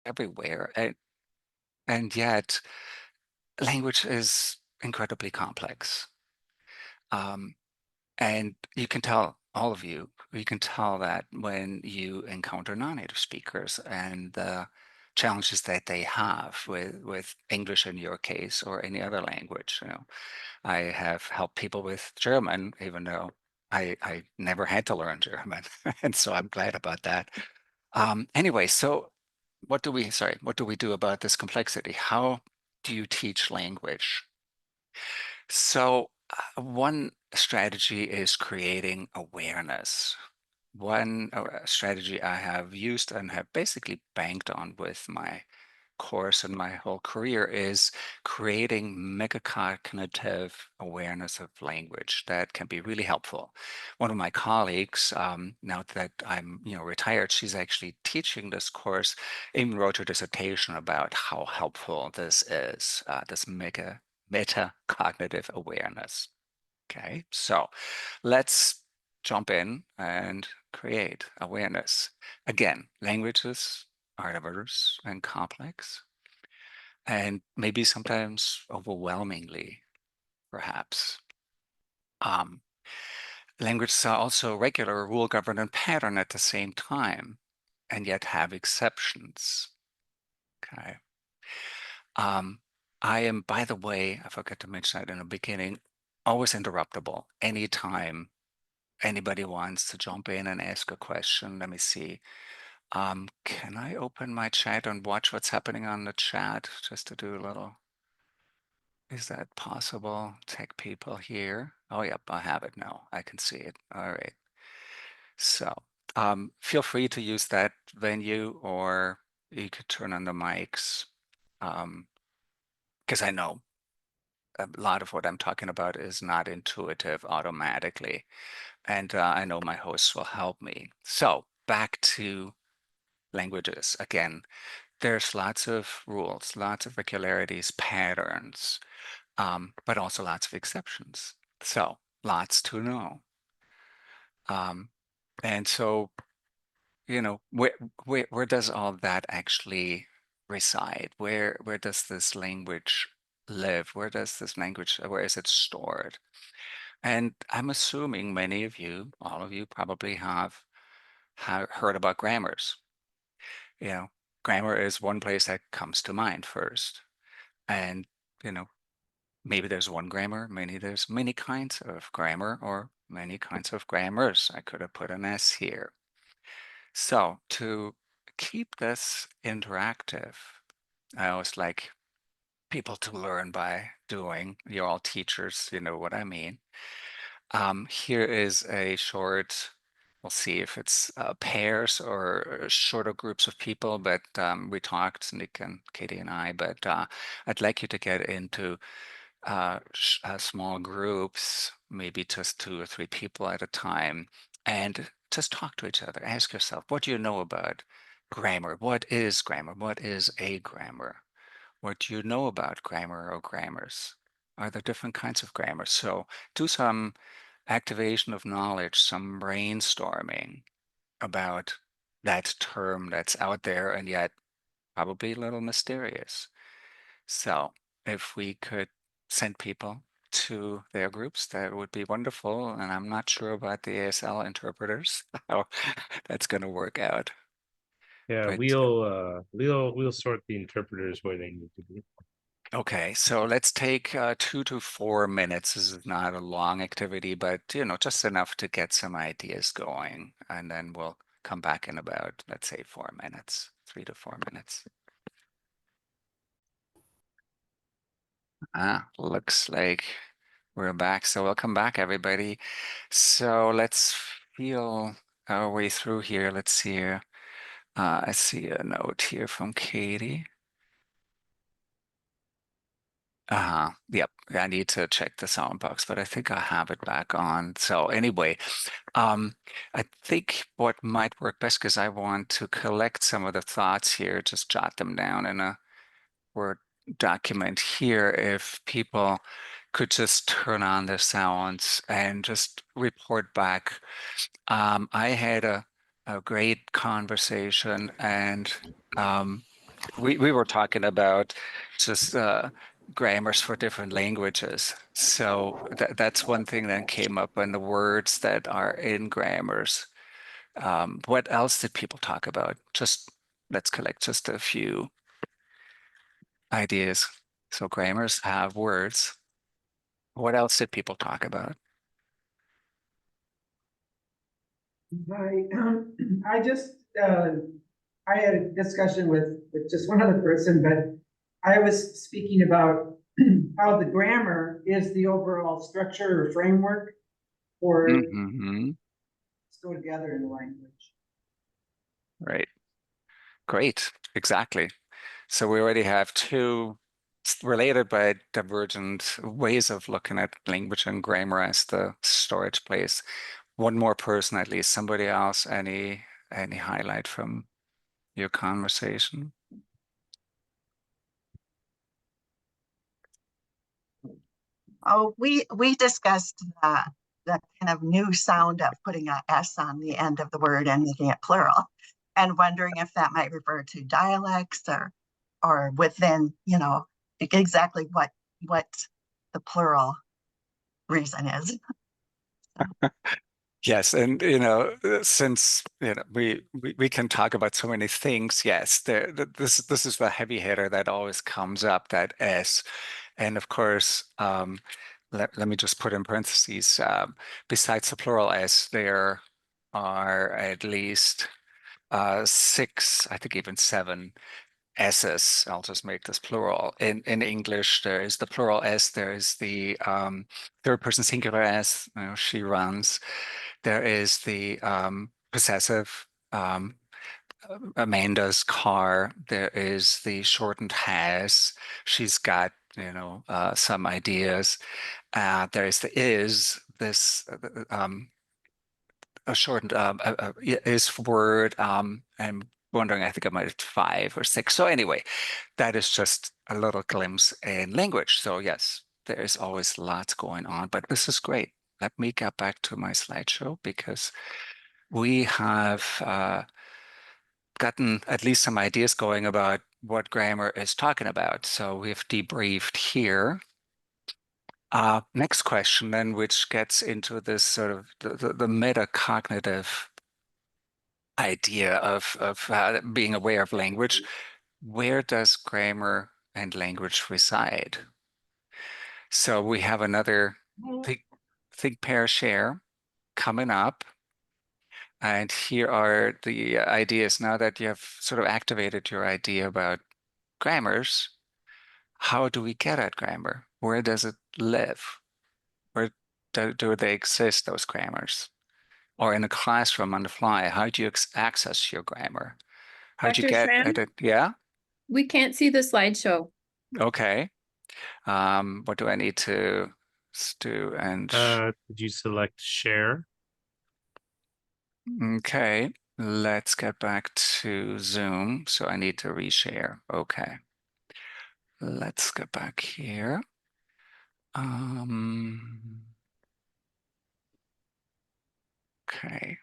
everywhere. And yet language is incredibly complex. Um, and you can tell, all of you, you can tell that when you encounter non-native speakers and the challenges that they have with English in your case or any other language. I have helped people with German, even though I never had to learn German. And so I'm glad about that. Anyway, so what do we do about this complexity? How do you teach language? So one strategy is creating awareness. One strategy I have used and have basically banked on with my course and my whole career is creating megacognitive awareness of language that can be really helpful. One of my colleagues, now that I'm retired, she's actually teaching this course, even wrote her dissertation about how helpful this is, this metacognitive awareness. Okay, so let's jump in and create awareness. Again, languages are diverse and complex, and maybe sometimes overwhelmingly, perhaps. Um, Languages are also regular, rule-governed, and pattern at the same time, and yet have exceptions. Okay. Um, I am, by the way, I forgot to mention that in the beginning, always interruptible anytime anybody wants to jump in and ask a question. Let me see. Can I open my chat and watch what's happening on the chat just to do a little? Is that possible? Tech people here. Oh, yep, I have it now. I can see it. All right. So feel free to use that venue, or you could turn on the mics, because I know a lot of what I'm talking about is not intuitive automatically. And I know my hosts will help me. So back to languages. Again, there's lots of rules, lots of regularities, patterns, but also lots of exceptions. So lots to know. Um, and so, where does all that actually reside? Where does this language live? Where is it stored? And I'm assuming many of you, all of you probably have heard about grammars. You know, grammar is one place that comes to mind first. And, you know, maybe there's one grammar, there's many kinds of grammar or many kinds of grammars. I could have put an S here. So to keep this interactive, I always like people to learn by doing. You're all teachers, you know what I mean. Here is a short, we'll see if it's pairs or shorter groups of people, but we talked, Nick and Katie and I, but I'd like you to get into small groups, maybe just 2 or 3 people at a time, and just talk to each other. Ask yourself, what do you know about grammar? What is grammar? What is a grammar? What do you know about grammar or grammars? Are there different kinds of grammar? So do some activation of knowledge, some brainstorming about that term that's out there and yet probably a little mysterious. So if we could send people to their groups, that would be wonderful. And I'm not sure about the ASL interpreters, how that's going to work out. Yeah, But we'll sort the interpreters where they need to be. okay, so let's take 2 to 4 minutes. This is not a long activity, but just enough to get some ideas going. And then we'll come back in about, let's say, 4 minutes, 3 to 4 minutes. Looks like we're back. So welcome back, everybody. So let's feel our way through here. Let's see here. I see a note here from Katie. Yep. I need to check the sound box, but I think I have it back on. So anyway, um, I think what might work best, because I want to collect some of the thoughts here, just jot them down in a Word document here. If people could just turn on their sounds and just report back. I had a great conversation, and we were talking about just grammars for different languages. So that's one thing that came up in the words that are in grammars. What else did people talk about? Just let's collect just a few ideas. So grammars have words. What else did people talk about? I just, I had a discussion with just one other person, but I was speaking about how the grammar is the overall structure or framework for Hmm. go together in the language. Right. Great. Exactly. So we already have two related but divergent ways of looking at language and grammar as the storage place. One more person at least. Somebody else, any highlight from your conversation? Oh, we discussed the kind of new sound of putting a S on the end of the word and making it plural, and wondering if that might refer to dialects or within, exactly what the plural reason is. Yes, and since we can talk about so many things, yes, this is the heavy hitter that always comes up, that S. And of course, let me just put in parentheses, besides the plural S, there are at least six, I think even seven S's. I'll just make this plural. In English, there is the plural S, there is the third person singular S, she runs. There is the possessive Amanda's car. There is the shortened has. She's got, some ideas. There is the is, this a shortened is word. I'm wondering, I think I might have five or six. So anyway, that is just a little glimpse in language. So yes, there is always lots going on, but this is great. Let me get back to my slideshow because we have gotten at least some ideas going about what grammar is talking about. So we've debriefed here. Next question then, which gets into this sort of the metacognitive idea of being aware of language. Where does grammar and language reside? So we have another think, pair, share coming up. And here are the ideas. Now that you have sort of activated your idea about grammars, how do we get at grammar? Where does it live? Where do they exist, those grammars? Or in a classroom on the fly, how do you access your grammar? How do you Dr. get Schramm, at it? Yeah? we can't see the slideshow. Okay. What do I need to do? And Did you select share? okay, let's get back to Zoom. So I need to reshare. Okay. Let's get back here. Okay.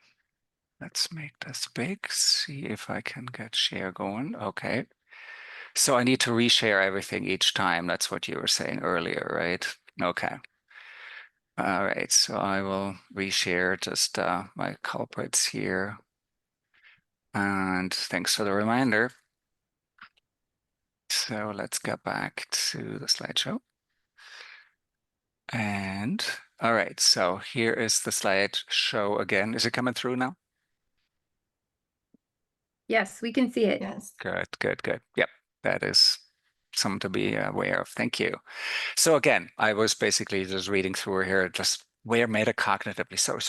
Let's make this big, see if I can get share going. Okay. So I need to reshare everything each time. That's what you were saying earlier, right? Okay. All right, so I will reshare just my culprits here. And thanks for the reminder. So let's get back to the slideshow. And all right, so here is the slideshow again. Is it coming through now? Yes, we can see it. Yes. Good, good, good. Yep, that is something to be aware of. Thank you. So again, I was basically just reading through here, just where metacognitively. So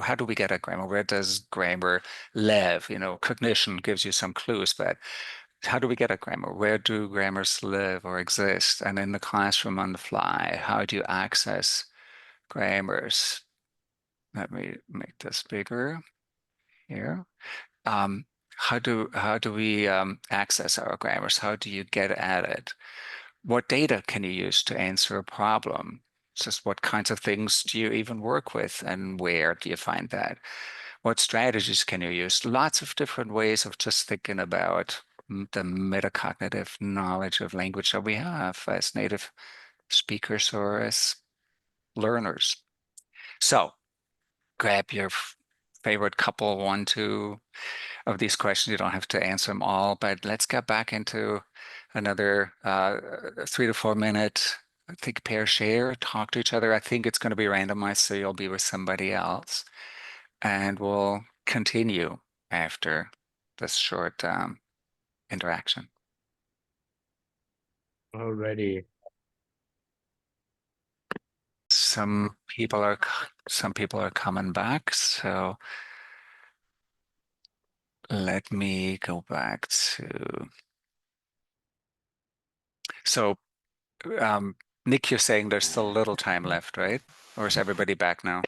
how do we get at grammar? Where does grammar live? Cognition gives you some clues, but how do we get at grammar? Where do grammars live or exist? And in the classroom on the fly, how do you access grammars? Let me make this bigger here. How do we access our grammars? How do you get at it? What data can you use to answer a problem? Just what kinds of things do you even work with, and where do you find that? What strategies can you use? Lots of different ways of just thinking about the metacognitive knowledge of language that we have as native speakers or as learners. So grab your favorite couple, 1, 2 of these questions. You don't have to answer them all, but let's get back into another 3 to 4 minute think, pair, share, talk to each other. I think it's going to be randomized, so you'll be with somebody else, and we'll continue after this short interaction. Alrighty. Some people are coming back, so let me go back to. So, Nick, you're saying there's still a little time left, right? Or is everybody back now?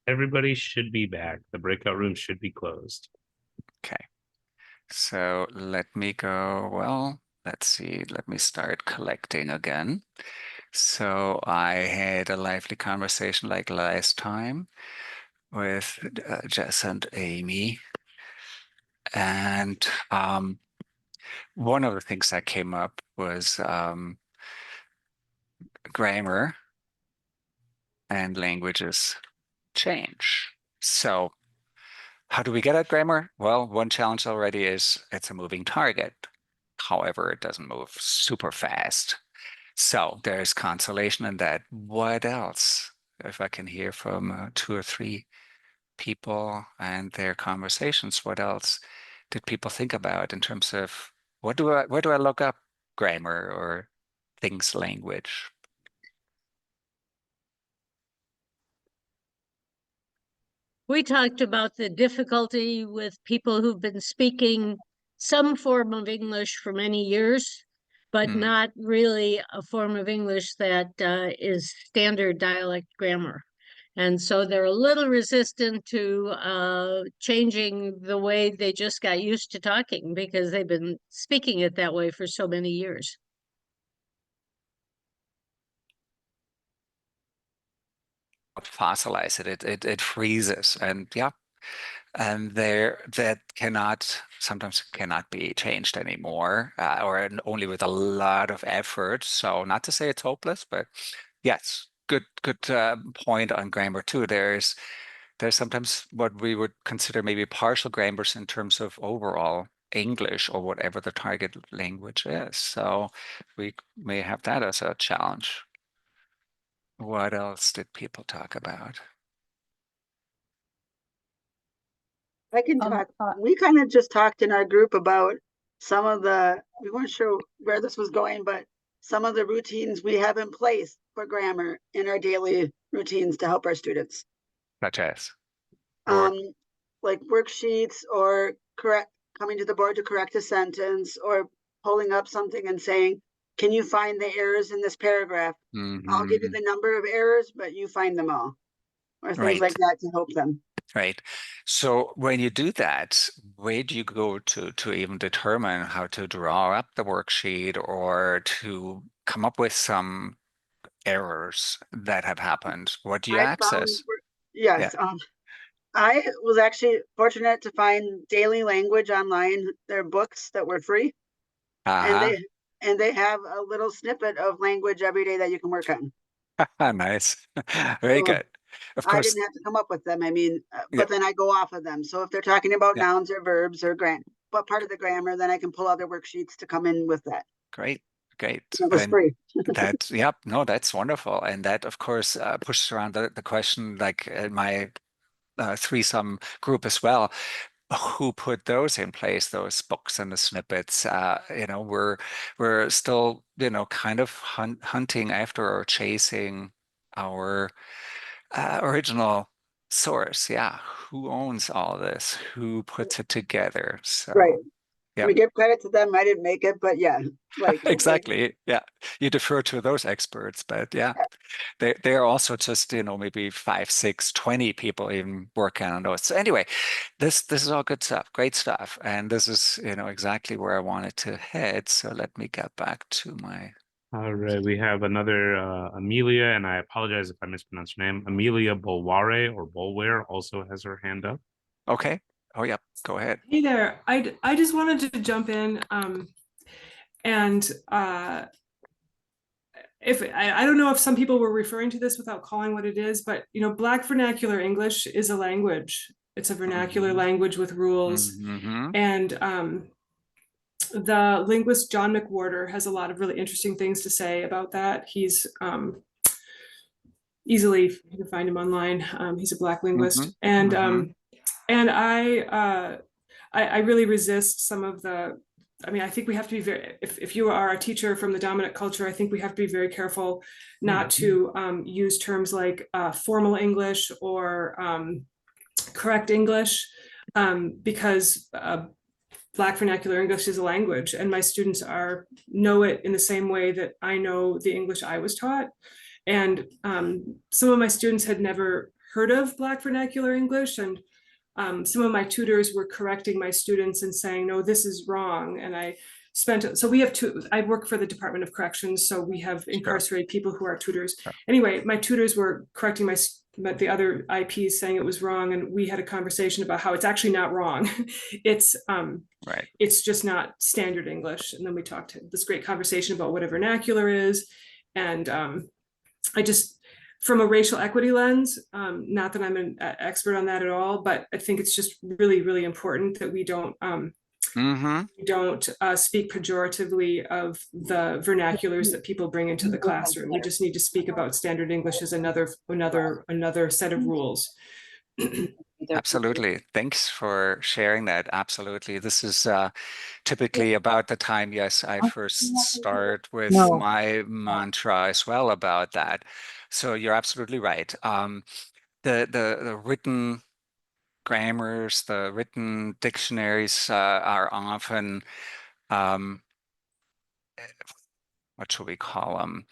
Everybody should be back. The breakout room should be closed. Okay. So let me go, well, let's see, let me start collecting again. So I had a lively conversation like last time with Jess and Amy. And one of the things that came up was grammar and languages change. So how do we get at grammar? Well, one challenge already is it's a moving target. However, it doesn't move super fast. So there's consolation in that. What else? If I can hear from 2 or 3 people and their conversations, what else did people think about in terms of where do I look up grammar or things language? We talked about the difficulty with people who've been speaking some form of English for many years, but Hmm. not really a form of English that is standard dialect grammar. And so they're a little resistant to changing the way they just got used to talking because they've been speaking it that way for so many years. Fossilize it freezes, and yeah, and there that sometimes cannot be changed anymore, or only with a lot of effort. So not to say it's hopeless, but yes, good point on grammar too. There's sometimes what we would consider maybe partial grammars in terms of overall English or whatever the target language is. So we may have that as a challenge. What else did people talk about? I can talk. We kind of just talked in our group about some of we weren't sure where this was going, but some of the routines we have in place for grammar in our daily routines to help our students. Such as? Or, Like worksheets or coming to the board to correct a sentence or pulling up something and saying, can you find the errors in this paragraph? I'll give you the number of errors, but you find them all. Or things Right. like that to help them. Right. So when you do that, where do you go to even determine how to draw up the worksheet or to come up with some errors that have happened? What do you access? Yes. I was actually fortunate to find Daily Language online. They're books that were free. Uh-huh. And they have a little snippet of language every day that you can work on. Nice. Very So, good. Of I course. didn't have to come up with them. I mean, Yeah. but then I go off of them. So if they're talking about Yeah. nouns or verbs or what part of the grammar, then I can pull other worksheets to come in with that. Great. It was And free. yep, no, that's wonderful. And that, of course, pushes around the question, like in my threesome group as well. Who put those in place, those books and the snippets? We're still, kind of hunting after or chasing our original source. Yeah. Who owns all this? Who puts it together? So, Right. yeah. We give credit to them. I didn't make it, but yeah, like Exactly. Yeah. You defer to those experts, but yeah. They're also just, maybe 5, 6, 20 people even working on those. So anyway, this is all good stuff, great stuff. And this is, exactly where I wanted to head. So let me get back to my. All right, we have another Amelia, and I apologize if I mispronounced her name. Amelia Bolware also has her hand up. Okay. Oh, yeah, go ahead. Hey there. I just wanted to jump in and if I don't know if some people were referring to this without calling what it is, but Black vernacular English is a language. It's a vernacular language with rules. And the linguist John McWhorter has a lot of really interesting things to say about that. He's easily, you can find him online. He's a Black linguist, and I really resist some of the. I mean, I think we have to be very. If you are a teacher from the dominant culture, I think we have to be very careful not to use terms like formal English or correct English, because Black vernacular English is a language, and my students know it in the same way that I know the English I was taught. And some of my students had never heard of Black vernacular English, and some of my tutors were correcting my students and saying, no, this is wrong. And I work for the Department of Corrections, so we have incarcerated people who are tutors. Anyway, my tutors were correcting the other IPs, saying it was wrong, and we had a conversation about how it's actually not wrong. It's just not standard English. And then we talked this great conversation about what a vernacular is. And I just, from a racial equity lens, not that I'm an expert on that at all, but I think it's just really, really important that we don't speak pejoratively of the vernaculars that people bring into the classroom. We just need to speak about standard English as another set of rules. Absolutely. Thanks for sharing that. Absolutely. This is typically about the time, yes, I first start with my mantra as well about that. So you're absolutely right. The written grammars, the written dictionaries are often, what should we call them?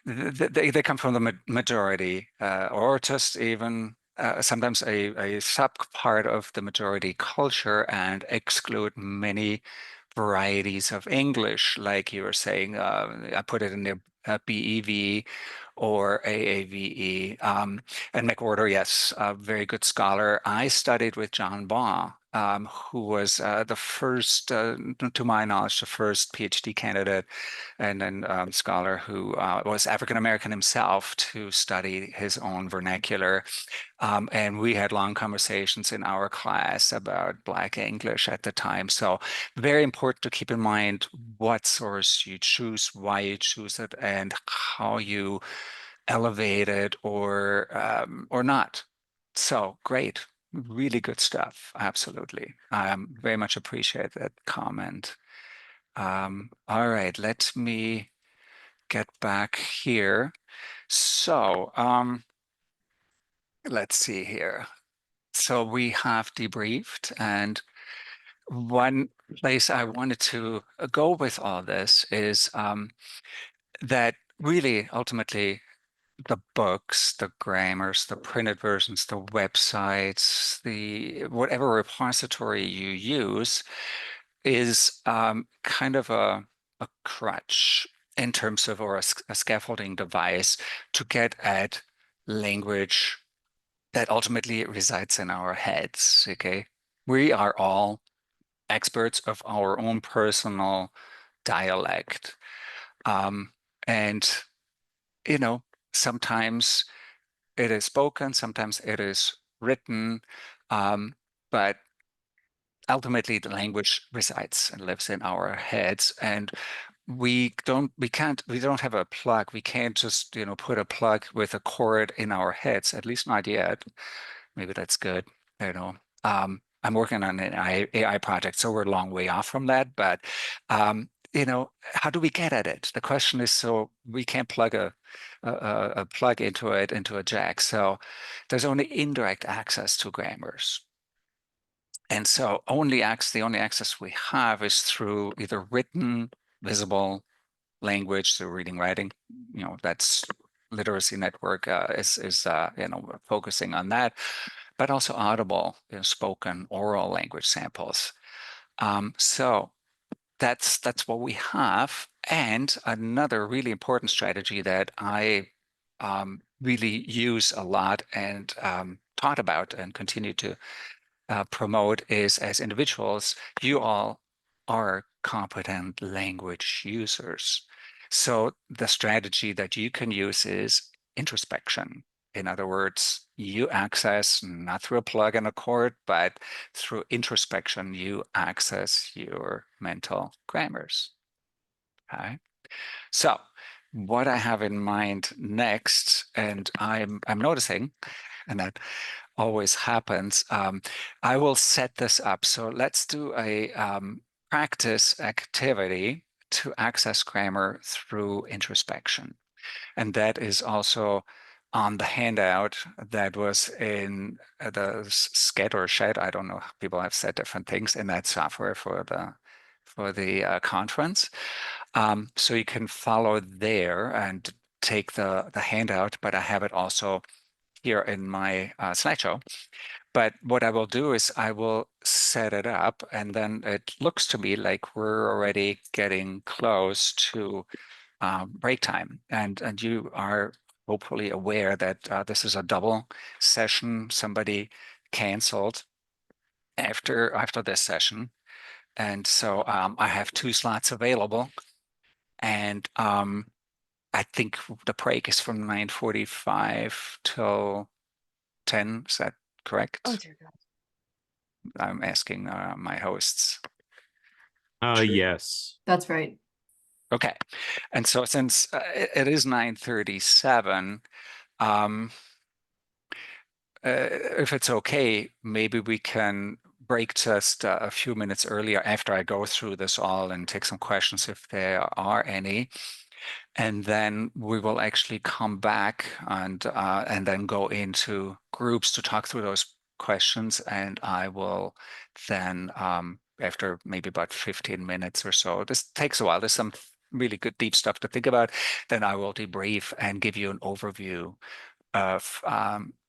They come from the majority, or just even sometimes a sub part of the majority culture, and exclude many varieties of English, like you were saying. I put it in the BEV or AAVE. And McWhorter, yes, a very good scholar. I studied with John Baugh, who was the first, to my knowledge, the first PhD candidate and then scholar who was African-American himself to study his own vernacular. And we had long conversations in our class about Black English at the time. So very important to keep in mind what source you choose, why you choose it, and how you elevate it or not. So great, really good stuff. Absolutely. Very much appreciate that comment. All right, let me get back here. So let's see here. So we have debriefed, and one place I wanted to go with all this is that really ultimately the books, the grammars, the printed versions, the websites, the whatever repository you use is kind of a crutch in terms of, or a scaffolding device to get at language that ultimately resides in our heads, okay? We are all experts of our own personal dialect. And, sometimes it is spoken, sometimes it is written, but ultimately the language resides and lives in our heads. And we don't have a plug. We can't just, put a plug with a cord in our heads, at least not yet. Maybe that's good. I'm working on an AI project, so we're a long way off from that. But, how do we get at it? The question is, so we can't plug a plug into a jack. So there's only indirect access to grammars. And so the only access we have is through either written, visible language, so reading, writing. That's Literacy Network is focusing on that, but also audible, spoken, oral language samples. So that's what we have. And another really important strategy that I really use a lot and taught about and continue to promote is, as individuals, you all are competent language users. So the strategy that you can use is introspection. In other words, you access not through a plug and a cord, but through introspection, you access your mental grammars. Okay. So what I have in mind next, and I'm noticing, and that always happens, I will set this up. So let's do a practice activity to access grammar through introspection. And that is also on the handout that was in the SCED or SHED. I don't know, people have said different things in that software for the conference. So you can follow there and take the handout, but I have it also here in my slideshow. But what I will do is I will set it up, and then it looks to me like we're already getting close to break time. And you are hopefully aware that this is a double session. Somebody canceled after this session. And so I have 2 slots available. And I think the break is from 9:45 till 10. Is that correct? Oh, dear God. I'm asking my hosts. Yes. That's right. Okay. And so since it is 9:37, if it's okay, maybe we can break just a few minutes earlier after I go through this all and take some questions if there are any. And then we will actually come back and then go into groups to talk through those questions. And I will then, after maybe about 15 minutes or so, this takes a while. There's some really good deep stuff to think about. Then I will debrief and give you an overview of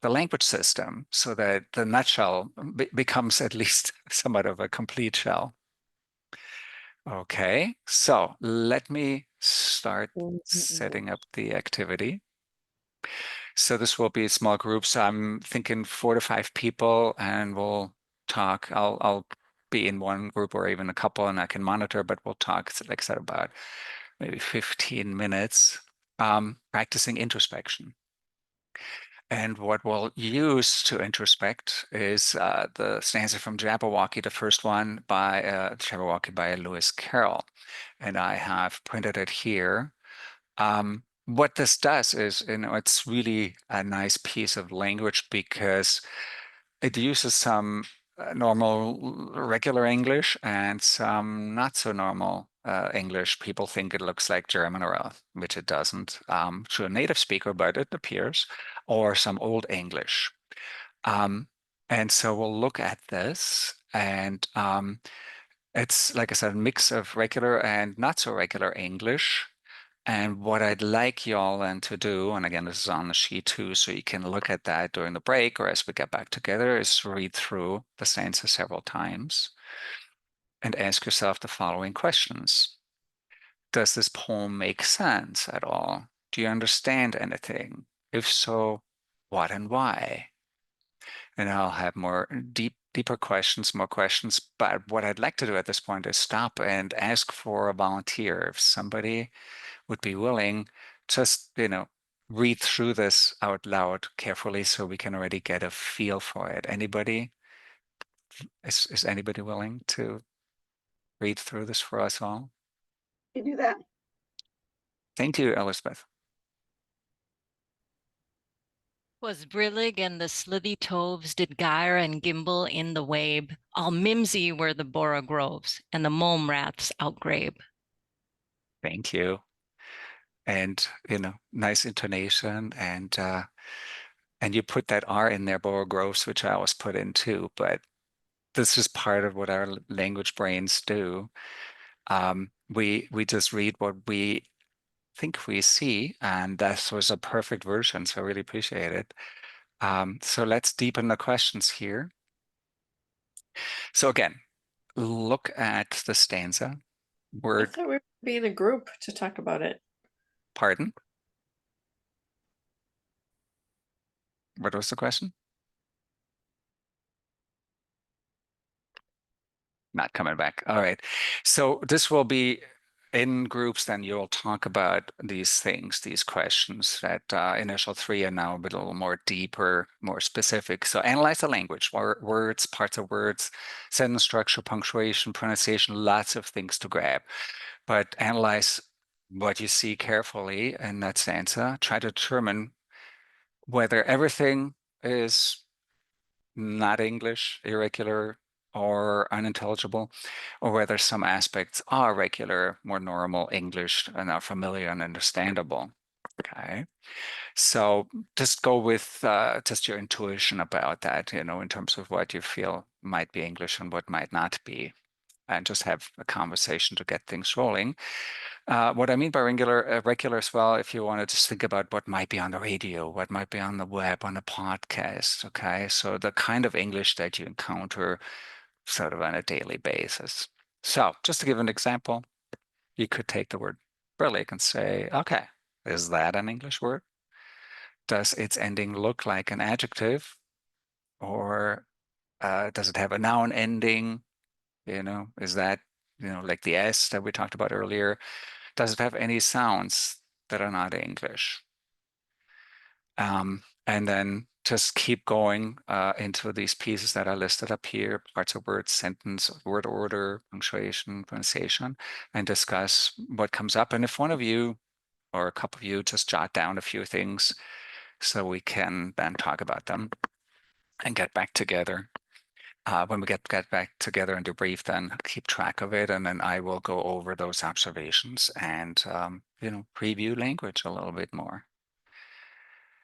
the language system so that the nutshell becomes at least somewhat of a complete shell. Okay, so let me start setting up the activity. So this will be small groups. I'm thinking 4 to 5 people, and we'll talk. I'll be in one group or even a couple, and I can monitor, but we'll talk, like I said, about maybe 15 minutes, practicing introspection. And what we'll use to introspect is the stanza from Jabberwocky, the first one by Jabberwocky by Lewis Carroll. And I have printed it here. What this does is, it's really a nice piece of language because it uses some normal, regular English and some not so normal English. People think it looks like German, which it doesn't, to a native speaker, but it appears, or some Old English. And so we'll look at this, and it's, like I said, a mix of regular and not so regular English. And what I'd like y'all then to do, and again, this is on the sheet too, so you can look at that during the break or as we get back together, is read through the stanza several times and ask yourself the following questions. Does this poem make sense at all? Do you understand anything? If so, what and why? And I'll have more deeper questions, more questions. But what I'd like to do at this point is stop and ask for a volunteer. If somebody would be willing, just, read through this out loud carefully so we can already get a feel for it. Anybody? Is anybody willing to read through this for us all? You do that. Thank you, Elizabeth. Was brillig and the slithy toves did gyre and gimble in the wabe, all mimsy were the borogroves, and the mome raths outgrabe. Thank you. And, nice intonation, and you put that R in there, borogroves, which I always put in too, but this is part of what our language brains do. We just read what we think we see, and that was a perfect version, so I really appreciate it. So let's deepen the questions here. So again, look at the stanza. I thought we would be in a group to talk about it. Pardon? What was the question? Not coming back. All right. So this will be in groups, then you'll talk about these things, these questions. That initial three are now a little more deeper, more specific. So analyze the language, words, parts of words, sentence structure, punctuation, pronunciation, lots of things to grab. But analyze what you see carefully in that stanza. Try to determine whether everything is not English, irregular, or unintelligible, or whether some aspects are regular, more normal English and are familiar and understandable. Okay. So just go with just your intuition about that, you know, in terms of what you feel might be English and what might not be, and just have a conversation to get things rolling. What I mean by regular as well, if you want to just think about what might be on the radio, what might be on the web, on a podcast, okay? So the kind of English that you encounter sort of on a daily basis. So just to give an example, you could take the word brillig and say, okay, is that an English word? Does its ending look like an adjective? Or does it have a noun ending? You know, is that, you know, like the S that we talked about earlier? Does it have any sounds that are not English? And then just keep going into these pieces that are listed up here, parts of words, sentence, word order, punctuation, pronunciation, and discuss what comes up. And if one of you or a couple of you just jot down a few things so we can then talk about them and get back together. When we get back together and debrief, then keep track of it, and then I will go over those observations and you know, preview language a little bit more.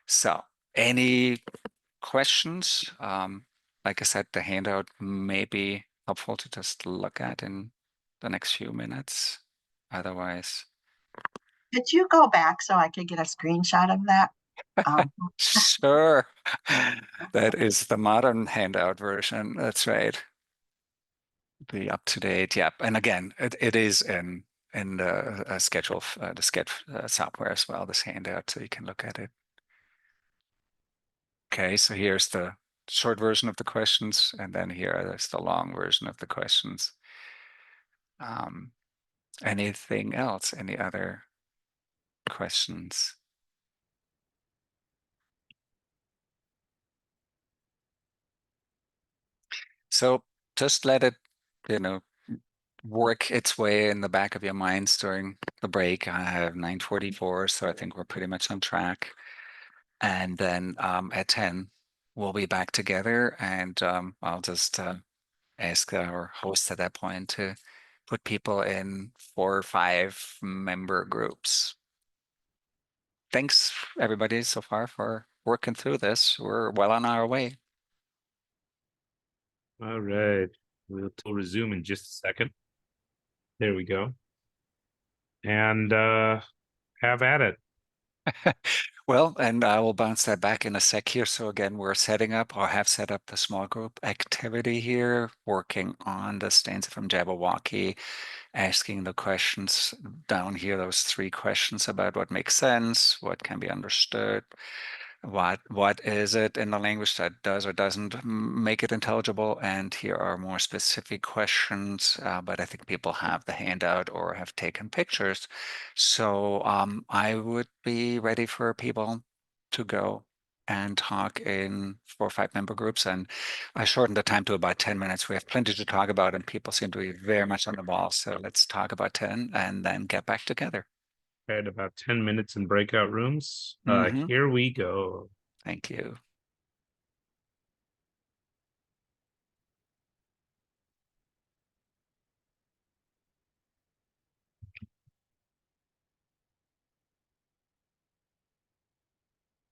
So, any questions? Like I said, the handout may be helpful to just look at in the next few minutes. Otherwise, Could you go back so I could get a screenshot of that? sure. That is the modern handout version. That's right. The up-to-date, yep. And again, it is in the schedule, the sketch software as well, this handout, so you can look at it. Okay, so here's the short version of the questions, and then here is the long version of the questions. Anything else? Any other questions? So just let it, you know, work its way in the back of your minds during the break. I have 9:44, so I think we're pretty much on track. And then at 10, we'll be back together, and I'll just ask our host at that point to put people in 4 or 5 member groups. Thanks, everybody, so far for working through this. We're well on our way. All right, we'll resume in just a second. There we go. And have at it. Well, and I will bounce that back in a sec here. So again, we're setting up or have set up the small group activity here, working on the stanza from Jabberwocky, asking the questions down here, those 3 questions about what makes sense, what can be understood, what is it in the language that does or doesn't make it intelligible. And here are more specific questions, but I think people have the handout or have taken pictures. So I would be ready for people to go and talk in 4 or 5 member groups. And I shortened the time to about 10 minutes. We have plenty to talk about, and people seem to be very much on the ball. So let's talk about 10 and then get back together. Had about 10 minutes in breakout rooms. Mhm. Here we go. Thank you.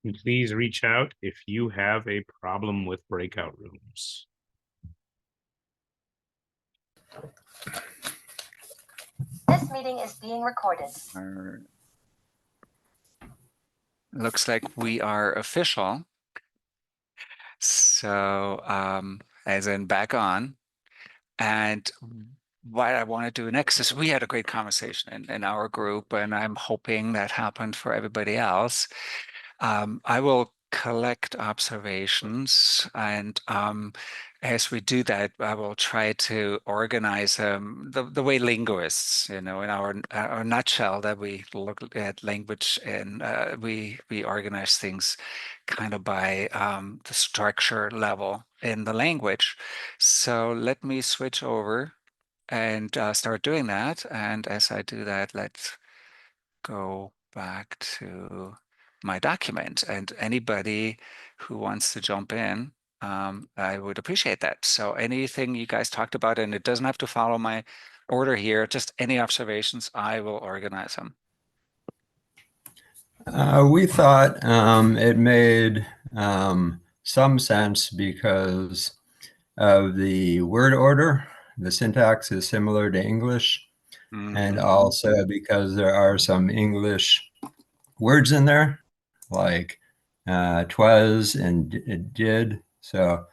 And please reach out if you have a problem with breakout rooms. This meeting is being recorded. Looks like we are official. So as in back on. And what I want to do next is, we had a great conversation in our group, and I'm hoping that happened for everybody else. I will collect observations and as we do that, I will try to organize the way linguists, in our nutshell, that we look at language, and we organize things kind of by the structure level in the language. So let me switch over and start doing that. And as I do that, let's go back to my document, and anybody who wants to jump in, I would appreciate that. So anything you guys talked about, and it doesn't have to follow my order here, just any observations, I will organize them. We thought it made some sense because of the word order. The syntax is similar to English, and also because there are some English words in there, like twas and did. So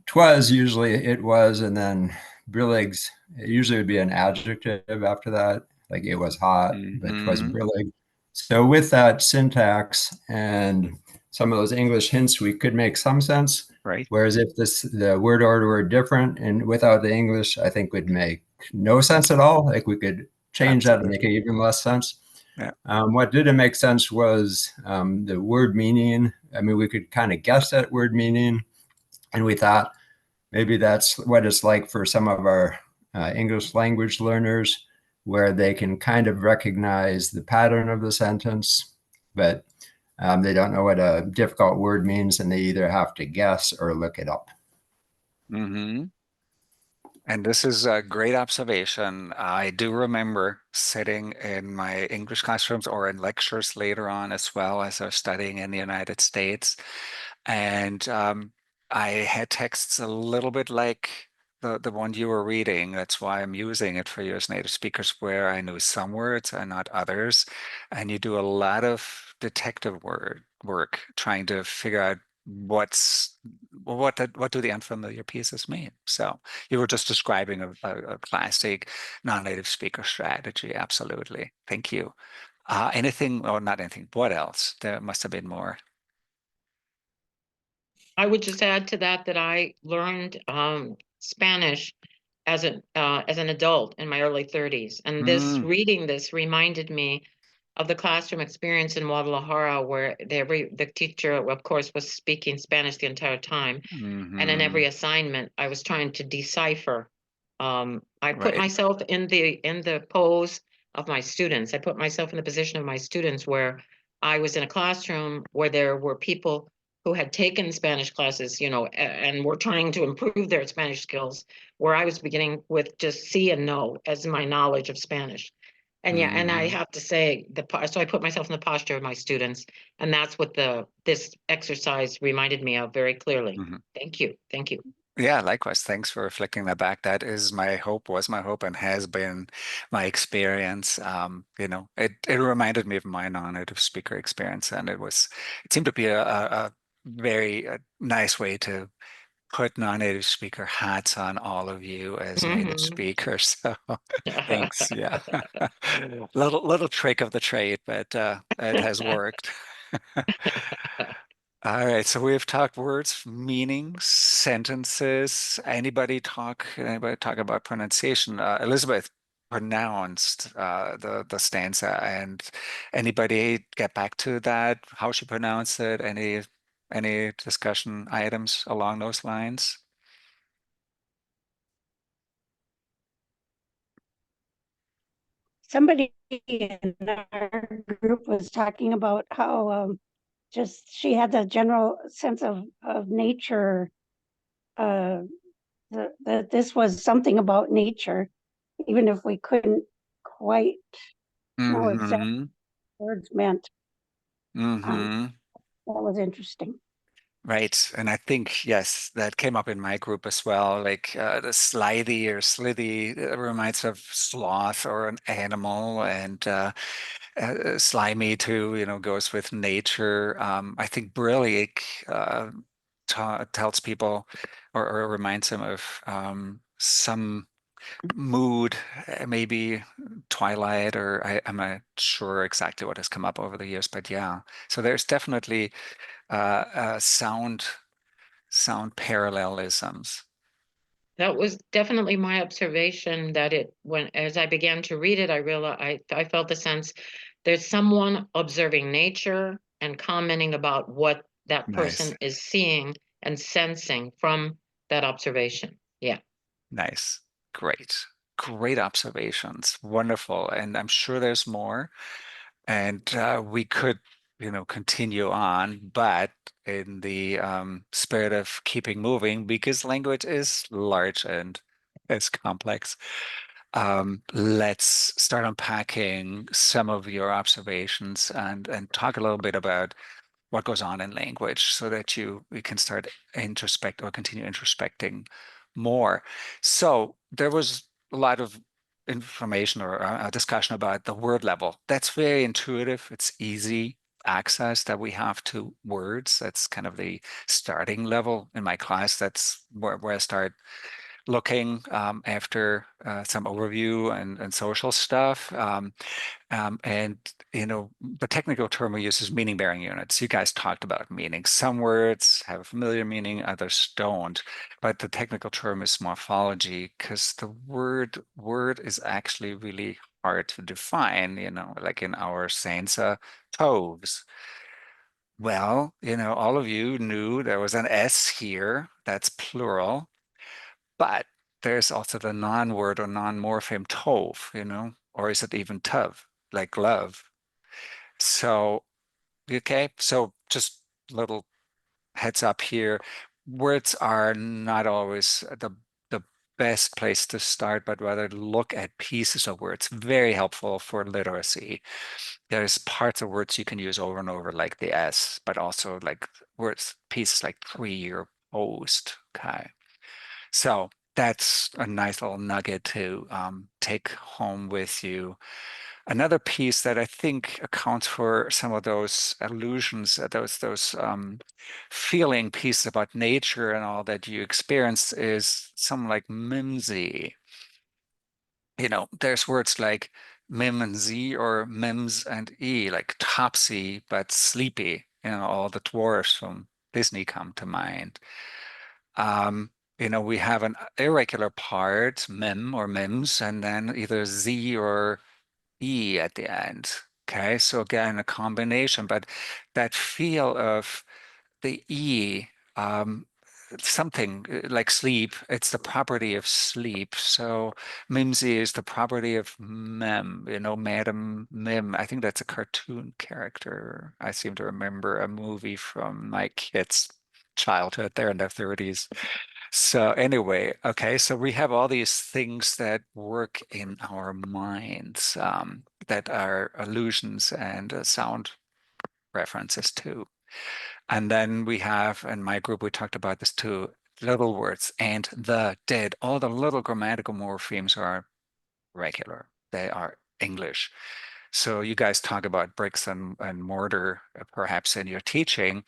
twas, usually it was, and then brilligs, it usually would be an adjective after that, like it was hot, but twas brillig. So with that syntax and some of those English hints, we could make some sense. Right. Whereas if the word order were different and without the English, I think would make no sense at all. Like we could change that and make it even less sense. Yeah. What didn't make sense was the word meaning. I mean, we could kind of guess at word meaning, and we thought maybe that's what it's like for some of our English language learners, where they can kind of recognize the pattern of the sentence, but they don't know what a difficult word means, and they either have to guess or look it up. And this is a great observation. I do remember sitting in my English classrooms or in lectures later on, as well as I was studying in the United States. And I had texts a little bit like the one you were reading. That's why I'm using it for you as native speakers, where I knew some words and not others. And you do a lot of detective work trying to figure out what do the unfamiliar pieces mean. So you were just describing a classic non-native speaker strategy. Absolutely. Thank you. Anything, or not anything, what else? There must have been more. I would just add to that I learned Spanish as an adult in my early 30s. And reading this reminded me of the classroom experience in Guadalajara, where the teacher, of course, was speaking Spanish the entire time. And in every assignment, I was trying to decipher. I put myself in the pose of my students. I put myself in the position of my students, where I was in a classroom where there were people who had taken Spanish classes, and were trying to improve their Spanish skills, where I was beginning with just see and know as my knowledge of Spanish. And and I have to say, so I put myself in the posture of my students, and that's what this exercise reminded me of very clearly. Thank you. Thank you. Yeah, likewise. Thanks for reflecting that back. That is my hope, was my hope, and has been my experience. It reminded me of my non-native speaker experience, and it seemed to be a very nice way to put non-native speaker hats on all of you as native speakers. So thanks. Yeah. little trick of the trade, but it has worked. All right, so we've talked words, meanings, sentences. Anybody talk about pronunciation? Elizabeth pronounced the stanza, and anybody get back to that, how she pronounced it? Any discussion items along those lines? Somebody in our group was talking about how just she had the general sense of nature, that this was something about nature, even if we couldn't quite know exactly what words meant. That was interesting. Right. And I think, yes, that came up in my group as well. Like the slithy reminds of sloth or an animal, and slimy too, goes with nature. I think brillig tells people or reminds them of some mood, maybe twilight, or I'm not sure exactly what has come up over the years, but yeah. So there's definitely sound sound parallelisms? That was definitely my observation that as I began to read it, I realized I felt the sense there's someone observing nature and commenting about what that person Nice. is seeing and sensing from that observation. Yeah. Nice. Great. Great observations. Wonderful. And I'm sure there's more. And we could, continue on, but in the spirit of keeping moving, because language is large and it's complex, let's start unpacking some of your observations and talk a little bit about what goes on in language so that we can start introspect or continue introspecting more. So there was a lot of information or a discussion about the word level. That's very intuitive. It's easy access that we have to words. That's kind of the starting level in my class. That's where I start looking after some overview and social stuff. And the technical term we use is meaning bearing units. You guys talked about meaning. Some words have a familiar meaning, others don't. But the technical term is morphology, because the word is actually really hard to define, like in our Sainza toves. Well, all of you knew there was an S here, that's plural, but there's also the non-word or non-morpheme tov, or is it even tov, like glove? So, okay, so just little heads up here. Words are not always the best place to start, but rather look at pieces of words. Very helpful for literacy. There's parts of words you can use over and over, like the S, but also like words, pieces like tree or post. Okay. So that's a nice little nugget to take home with you. Another piece that I think accounts for some of those illusions, those feeling pieces about nature and all that you experience is something like mimsy. There's words like mim and z or mims and e, like topsy but sleepy. All the dwarfs from Disney come to mind. We have an irregular part, mim or mims, and then either z or e at the end. Okay, so again, a combination, but that feel of the e, something like sleep, it's the property of sleep. So mimsy is the property of mem, Madam Mim. I think that's a cartoon character. I seem to remember a movie from my kids' childhood. They're in their 30s. So anyway, okay, so we have all these things that work in our minds that are illusions and sound references too. And then we have, in my group, we talked about this too, little words and the, did, all the little grammatical morphemes are regular. They are English. So you guys talk about bricks and mortar, perhaps in your teaching,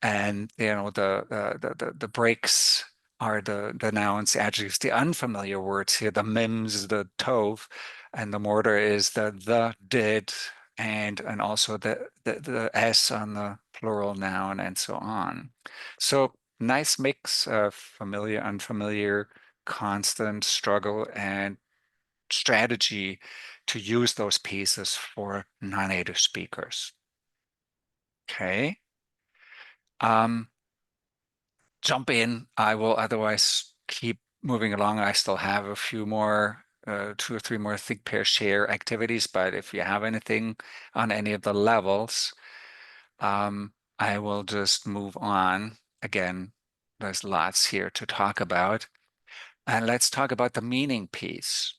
and the breaks are the nouns, the adjectives, the unfamiliar words here, the mims, the tov, and the mortar is the did, and also the s on the plural noun, and so on. So nice mix of familiar, unfamiliar, constant struggle, and strategy to use those pieces for non-native speakers. Okay. Jump in. I will otherwise keep moving along. I still have a few more, 2 or 3 more think, pair, share activities, but if you have anything on any of the levels, I will just move on. Again, there's lots here to talk about. And let's talk about the meaning piece.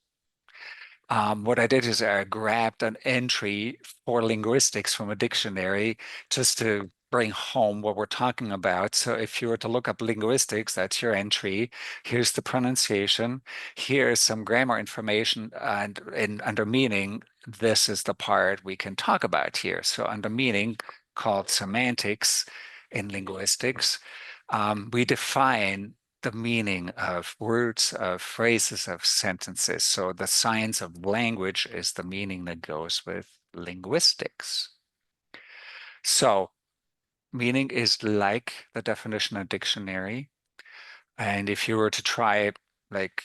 What I did is I grabbed an entry for linguistics from a dictionary just to bring home what we're talking about. So if you were to look up linguistics, that's your entry. Here's the pronunciation. Here's some grammar information, and under meaning, this is the part we can talk about here. So under meaning, called semantics in linguistics, we define the meaning of words, of phrases, of sentences. So the science of language is the meaning that goes with linguistics. So meaning is like the definition in dictionary. And if you were to try it like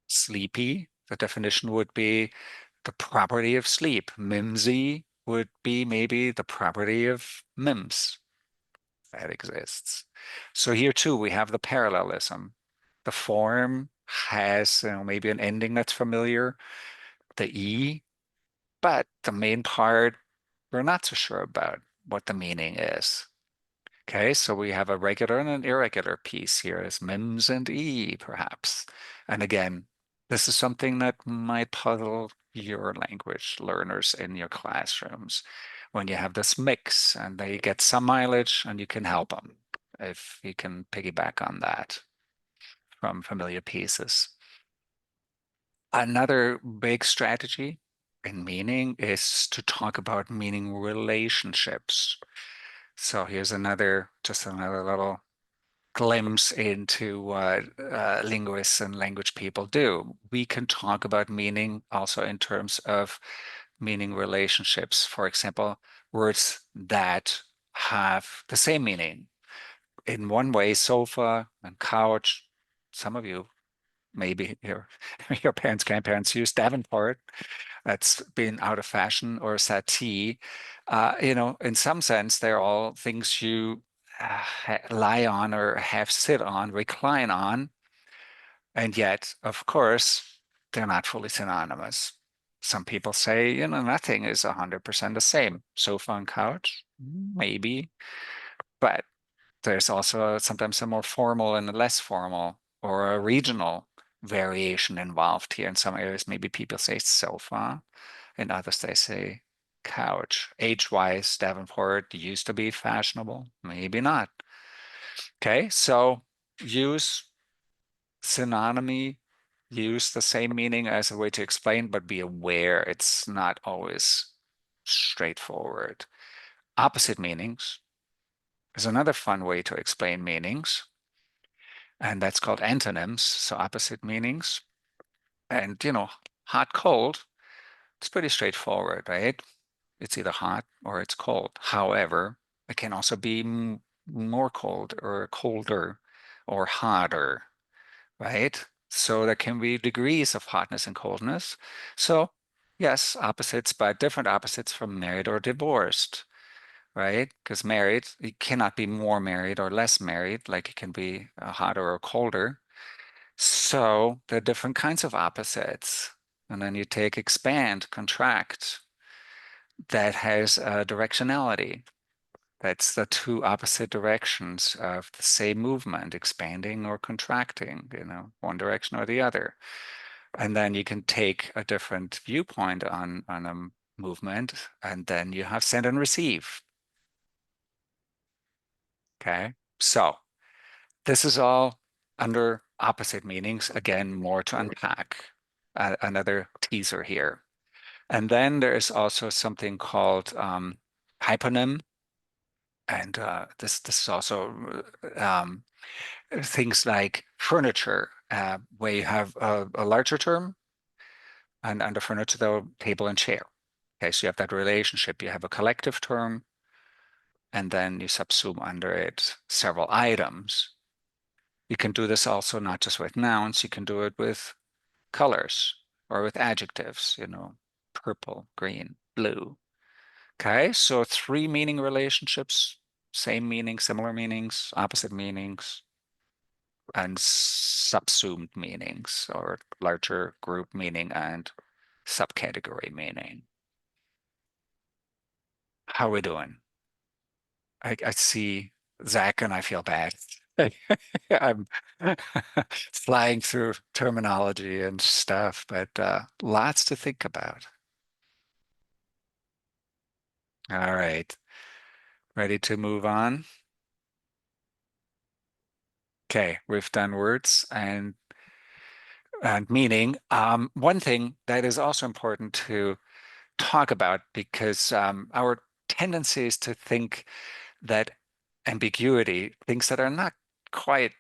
sleepy, the definition would be the property of sleep. Mimsy would be maybe the property of mims that exists. So here too, we have the parallelism. The form has, maybe an ending that's familiar, the E, but the main part, we're not so sure about what the meaning is. Okay, so we have a regular and an irregular piece here as mims and E, perhaps. And again, this is something that might puzzle your language learners in your classrooms when you have this mix and they get some mileage and you can help them if you can piggyback on that from familiar pieces. Another big strategy in meaning is to talk about meaning relationships. So here's just another little glimpse into what linguists and language people do. We can talk about meaning also in terms of meaning relationships. For example, words that have the same meaning. In one way, sofa and couch. Some of you, maybe your parents, grandparents use Davenport. That's been out of fashion, or settee. In some sense, they're all things you lie on or have sit on, recline on. And yet, of course, they're not fully synonymous. Some people say, nothing is 100% the same. Sofa and couch, maybe. But there's also sometimes a more formal and a less formal or a regional variation involved here. In some areas, maybe people say sofa. In others, they say couch. Age-wise, Davenport used to be fashionable, maybe not. Okay, so use synonymy, use the same meaning as a way to explain, but be aware it's not always straightforward. Opposite meanings is another fun way to explain meanings, and that's called antonyms, so opposite meanings. And, hot, cold, it's pretty straightforward, right? It's either hot or it's cold. However, it can also be more cold or colder or hotter, right? So there can be degrees of hotness and coldness. So yes, opposites, but different opposites from married or divorced, right? Because married, you cannot be more married or less married, like it can be hotter or colder. So there are different kinds of opposites. And then you take expand, contract, that has a directionality. That's the two opposite directions of the same movement, expanding or contracting, one direction or the other. And then you can take a different viewpoint on a movement, and then you have send and receive. Okay, so this is all under opposite meanings. Again, more to unpack. Another teaser here. And then there is also something called hyponym. And this is also things like furniture, where you have a larger term, and under furniture, the table and chair. Okay, so you have that relationship. You have a collective term, and then you subsume under it several items. You can do this also not just with nouns, you can do it with colors or with adjectives, purple, green, blue. Okay, so 3 meaning relationships, same meaning, similar meanings, opposite meanings, and subsumed meanings, or larger group meaning and subcategory meaning. How are we doing? I see Zach and I feel bad. I'm flying through terminology and stuff, but lots to think about. All right. Ready to move on? Okay, we've done words and meaning. One thing that is also important to talk about, because our tendency is to think that ambiguity, things that are not quite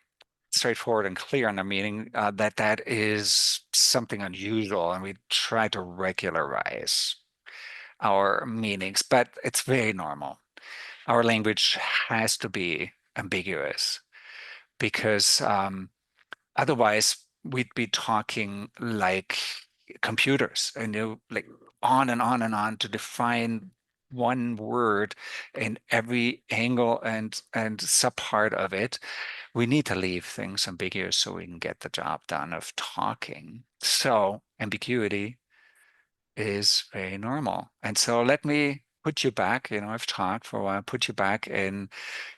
straightforward and clear in their meaning, that is something unusual, and we try to regularize our meanings, but it's very normal. our language has to be ambiguous, because otherwise we'd be talking like computers, and like on and on and on to define one word in every angle and subpart of it. We need to leave things ambiguous so we can get the job done of talking. So ambiguity is very normal. And so let me put you back, I've talked for a while, put you back in,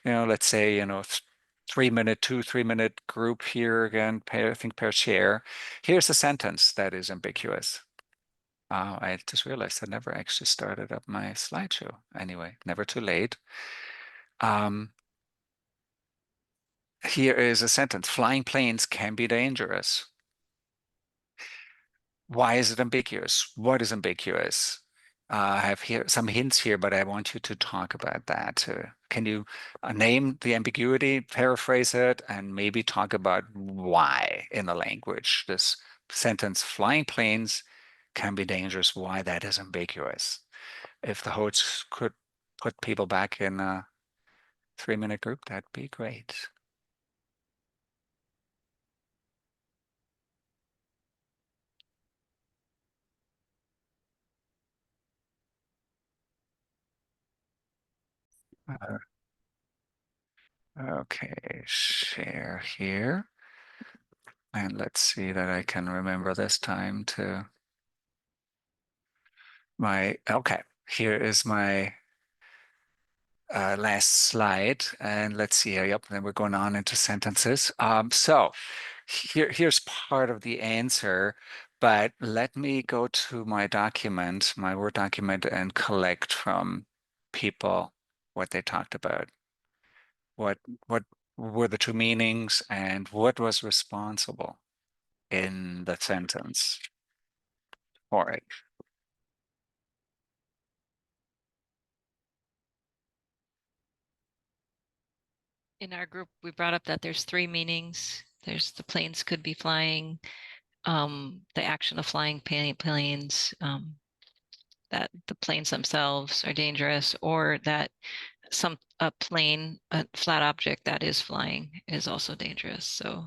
let's say, 3-minute, 2-3-minute group here again, I think per share. Here's a sentence that is ambiguous. I just realized I never actually started up my slideshow. Anyway, never too late. Here is a sentence: flying planes can be dangerous. Why is it ambiguous? What is ambiguous? I have here some hints here, but I want you to talk about that. Can you name the ambiguity, paraphrase it, and maybe talk about why in the language this sentence, flying planes can be dangerous, why that is ambiguous? If the host could put people back in a 3-minute group, that'd be great. Okay, share here. And let's see that I can remember this time to okay, here is my last slide. And let's see here, yep, then we're going on into sentences. So here's part of the answer, but let me go to my document, my Word document, and collect from people what they talked about. What were the two meanings and what was responsible in the sentence for it? In our group, we brought up that there's 3 meanings. There's the planes could be flying, the action of flying planes, that the planes themselves are dangerous, or that a plane, a flat object that is flying, is also dangerous. So,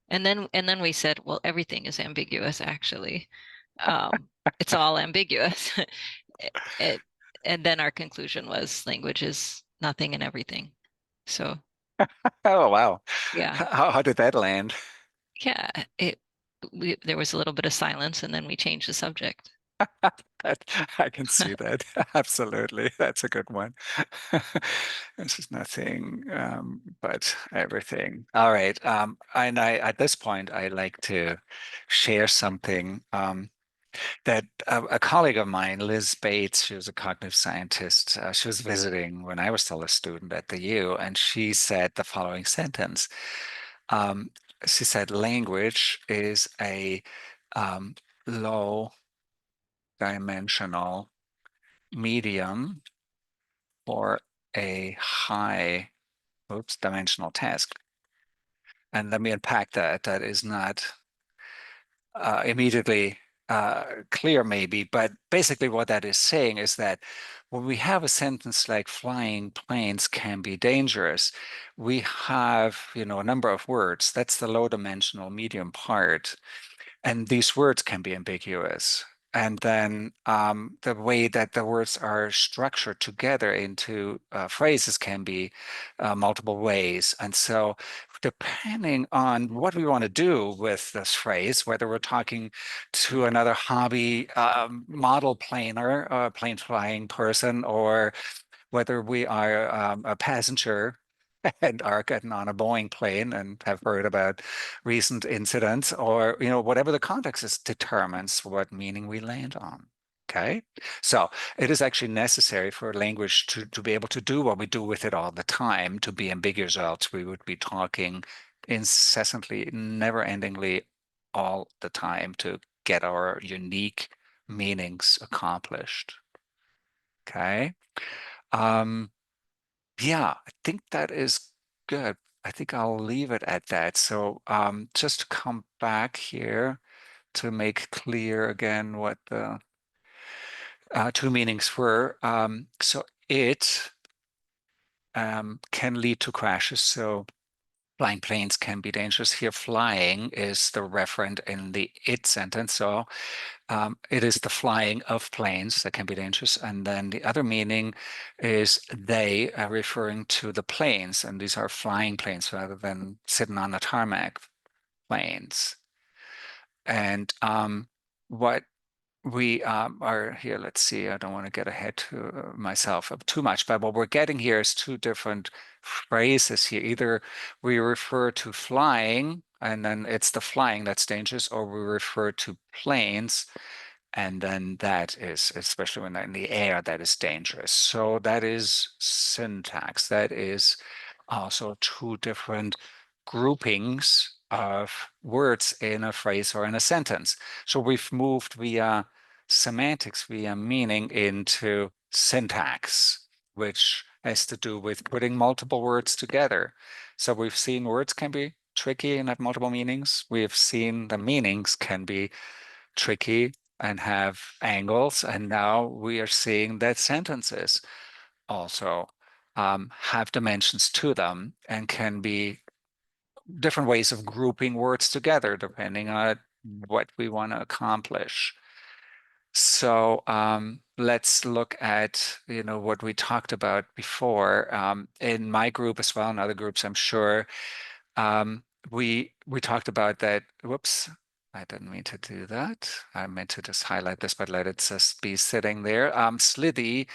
and then we said, well, everything is ambiguous actually. It's all ambiguous. And then our conclusion was language is nothing and everything. So Oh, wow. yeah, How did that land? yeah, there was a little bit of silence, and then we changed the subject. I can see that. Absolutely. That's a good one. This is nothing but everything. All right. And at this point, I like to share something that a colleague of mine, Liz Bates, she was a cognitive scientist. She was visiting when I was still a student at the U, and she said the following sentence. She said, language is a low dimensional medium for a high dimensional task. And let me unpack that. That is not immediately clear maybe, but basically what that is saying is that when we have a sentence like flying planes can be dangerous, we have, a number of words. That's the low dimensional medium part. And these words can be ambiguous. And then the way that the words are structured together into phrases can be multiple ways. And so depending on what we want to do with this phrase, whether we're talking to another hobby model planer, plane flying person, or whether we are a passenger and are getting on a Boeing plane and have heard about recent incidents, or whatever the context is, determines what meaning we land on. Okay, so it is actually necessary for language to be able to do what we do with it all the time, to be ambiguous, else we would be talking incessantly, never-endingly, all the time to get our unique meanings accomplished. Okay. Yeah, I think that is good. I think I'll leave it at that. So just to come back here to make clear again what the two meanings were. So it can lead to crashes. So flying planes can be dangerous. Here, flying is the referent in the it sentence. So it is the flying of planes that can be dangerous. And then the other meaning is they are referring to the planes. And these are flying planes rather than sitting on the tarmac planes. And what we are here, let's see, I don't want to get ahead to myself too much, but what we're getting here is two different phrases here. Either we refer to flying, and then it's the flying that's dangerous, or we refer to planes, and then that is, especially when they're in the air, that is dangerous. So that is syntax. That is also two different groupings of words in a phrase or in a sentence. So we've moved via semantics, via meaning, into syntax, which has to do with putting multiple words together. So we've seen words can be tricky and have multiple meanings. We've seen the meanings can be tricky and have angles. And now we are seeing that sentences also have dimensions to them and can be different ways of grouping words together depending on what we want to accomplish. So let's look at, what we talked about before in my group as well, in other groups, I'm sure. We talked about that. Whoops, I didn't mean to do that. I meant to just highlight this, but let it just be sitting there. Slithy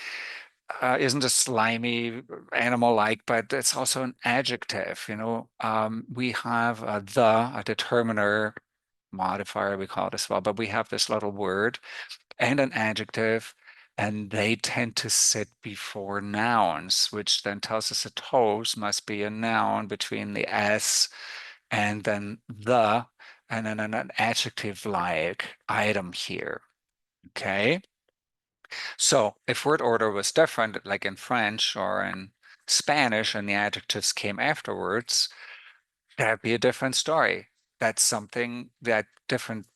isn't a slimy animal-like, but it's also an adjective. We have a determiner modifier, we call it as well, but we have this little word and an adjective, and they tend to sit before nouns, which then tells us a toes must be a noun between the S and then the, and then an adjective-like item here. Okay. So if word order was different, like in French or in Spanish, and the adjectives came afterwards, that'd be a different story. That's something that different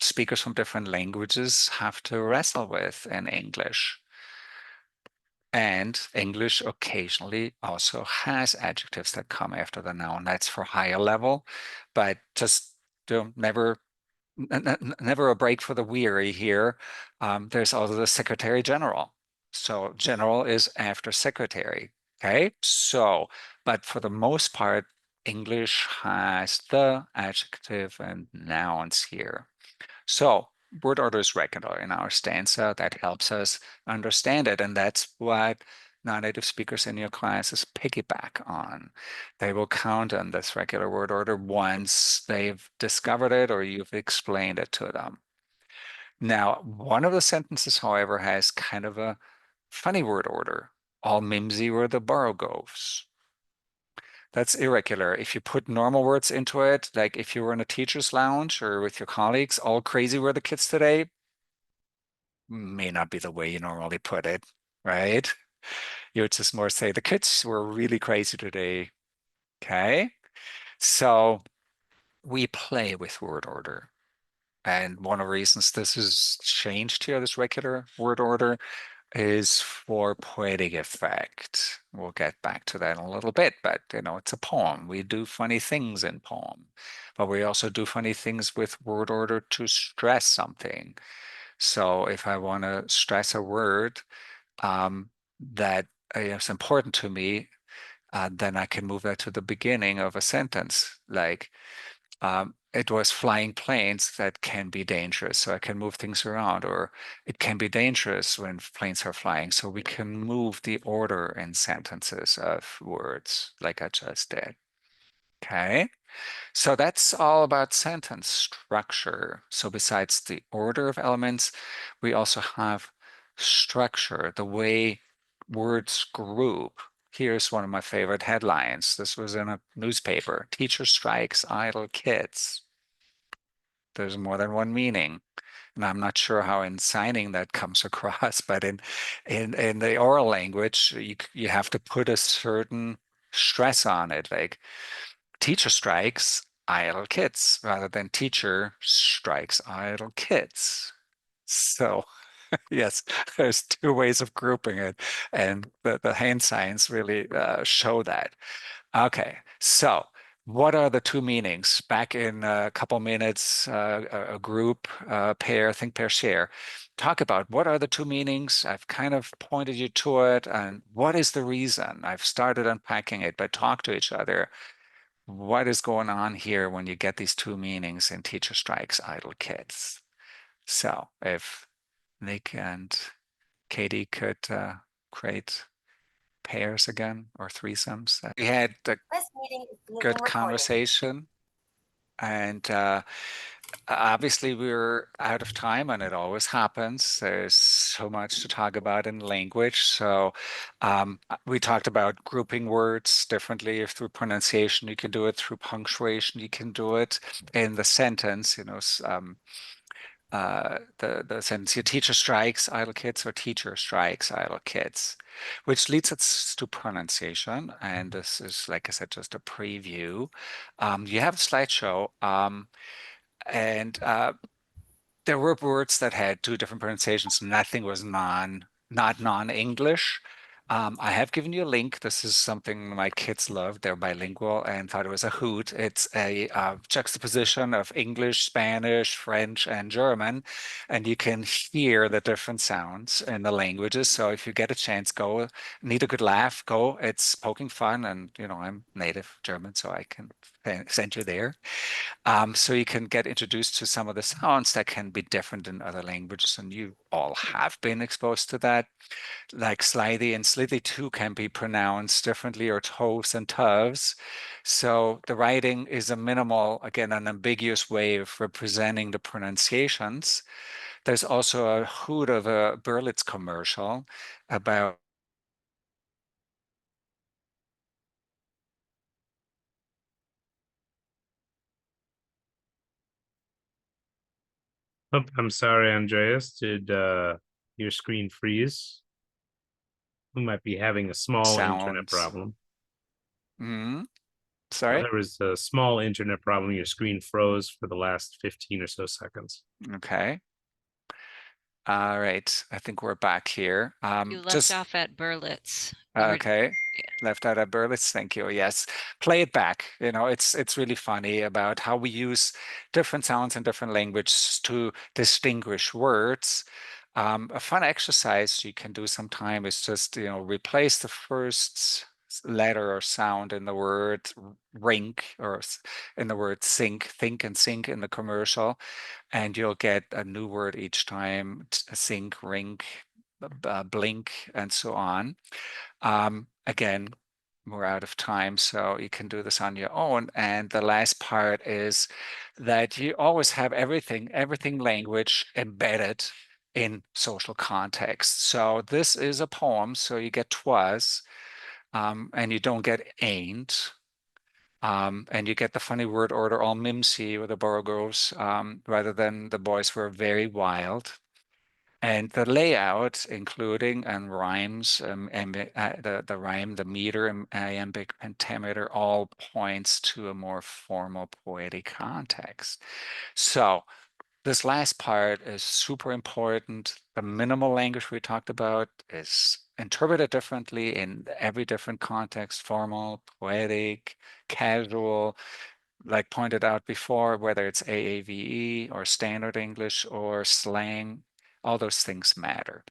speakers from different languages have to wrestle with in English. And English occasionally also has adjectives that come after the noun. That's for higher level, but just never a break for the weary here. There's also the Secretary General. So general is after secretary. Okay, so, but for the most part, English has the adjective and nouns here. So word order is regular in our stanza. That helps us understand it. And that's what non-native speakers in your classes piggyback on. They will count on this regular word order once they've discovered it or you've explained it to them. Now, one of the sentences, however, has kind of a funny word order. All mimsy where the borough goes. That's irregular. If you put normal words into it, like if you were in a teacher's lounge or with your colleagues, all crazy were the kids today, may not be the way you normally put it, right? You would just more say the kids were really crazy today. Okay. So we play with word order. And one of the reasons this is changed here, this regular word order, is for poetic effect. We'll get back to that in a little bit, but it's a poem. We do funny things in poem, but we also do funny things with word order to stress something. So if I want to stress a word that is important to me, then I can move that to the beginning of a sentence, like it was flying planes that can be dangerous. So I can move things around, or it can be dangerous when planes are flying. So we can move the order in sentences of words like I just did. Okay. So that's all about sentence structure. So besides the order of elements, we also have structure, the way words group. Here's one of my favorite headlines. This was in a newspaper. Teacher strikes idle kids. There's more than one meaning. And I'm not sure how in signing that comes across, but in the oral language, you have to put a certain stress on it, like teacher strikes idle kids rather than teacher strikes idle kids. So Yes, there's two ways of grouping it, and the hand signs really show that. Okay, so what are the two meanings? Back in a couple minutes, a group, pair, think, pair, share. Talk about what are the two meanings. I've kind of pointed you to it, and what is the reason? I've started unpacking it, but talk to each other. What is going on here when you get these two meanings in Teacher Strikes Idle Kids? So if Nick and Katie could create pairs again or threesomes. We had a This meeting is being good recorded. conversation, and obviously we're out of time, and it always happens. There's so much to talk about in language. So we talked about grouping words differently. If through pronunciation you can do it, through punctuation you can do it in the sentence. The sentence, your teacher strikes idle kids, or teacher strikes idle kids, which leads us to pronunciation. And this is, like I said, just a preview. You have a slideshow, and there were words that had two different pronunciations. Nothing was not non-English. I have given you a link. This is something my kids loved. They're bilingual and thought it was a hoot. It's a juxtaposition of English, Spanish, French, and German, and you can hear the different sounds in the languages. So if you get a chance, go. Need a good laugh, go. It's poking fun, and I'm native German, so I can send you there. So you can get introduced to some of the sounds that can be different in other languages, and you all have been exposed to that. Like slithy and slithy too can be pronounced differently, or toves and toves. So the writing is a minimal, again, an ambiguous way of representing the pronunciations. There's also a hoot of a Berlitz commercial about Oh, I'm sorry, Andreas. Did your screen freeze? We might be having a small internet sounds. problem. Sorry? There was a small internet problem. Your screen froze for the last 15 or so seconds. Okay. All right. I think we're back here. You left off at Berlitz. Okay. Left out at Berlitz. Thank you. Yes. Play it back. It's really funny about how we use different sounds in different languages to distinguish words. A fun exercise you can do sometime is just, replace the first letter or sound in the word rink, or in the word sink, think and sink in the commercial, and you'll get a new word each time: sink, rink, blink, and so on. Again, we're out of time, so you can do this on your own. And the last part is that you always have everything language embedded in social context. So this is a poem, so you get twas, and you don't get ain't. And you get the funny word order, all mimsy, with the borogoves, rather than the boys were very wild. And the layout, including and rhymes, and the rhyme, the meter, iambic, pentameter, all points to a more formal poetic context. So this last part is super important. The minimal language we talked about is interpreted differently in every different context: formal, poetic, casual, like pointed out before, whether it's AAVE or standard English or slang. All those things matter.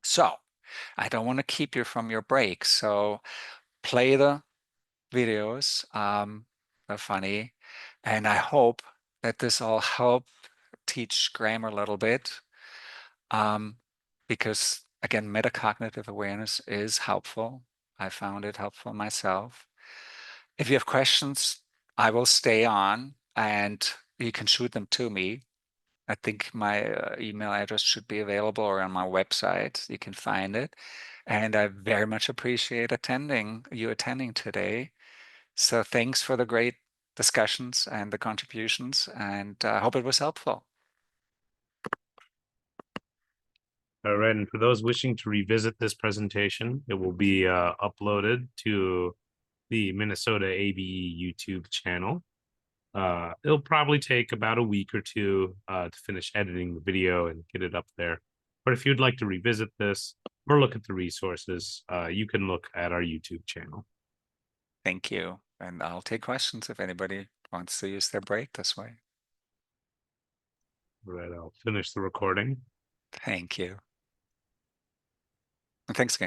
So I don't want to keep you from your break. So play the videos. They're funny. And I hope that this all helped teach grammar a little bit. Because again, metacognitive awareness is helpful. I found it helpful myself. If you have questions, I will stay on, and you can shoot them to me. I think my email address should be available, or on my website. You can find it. And I very much appreciate you attending today. So thanks for the great discussions and the contributions, and I hope it was helpful. All right, and for those wishing to revisit this presentation, it will be uploaded to the Minnesota ABE YouTube channel. It'll probably take about a week or two to finish editing the video and get it up there. But if you'd like to revisit this or look at the resources, you can look at our YouTube channel. Thank you. And I'll take questions if anybody wants to use their break this way. All right, I'll finish the recording. Thank you. And thanks again.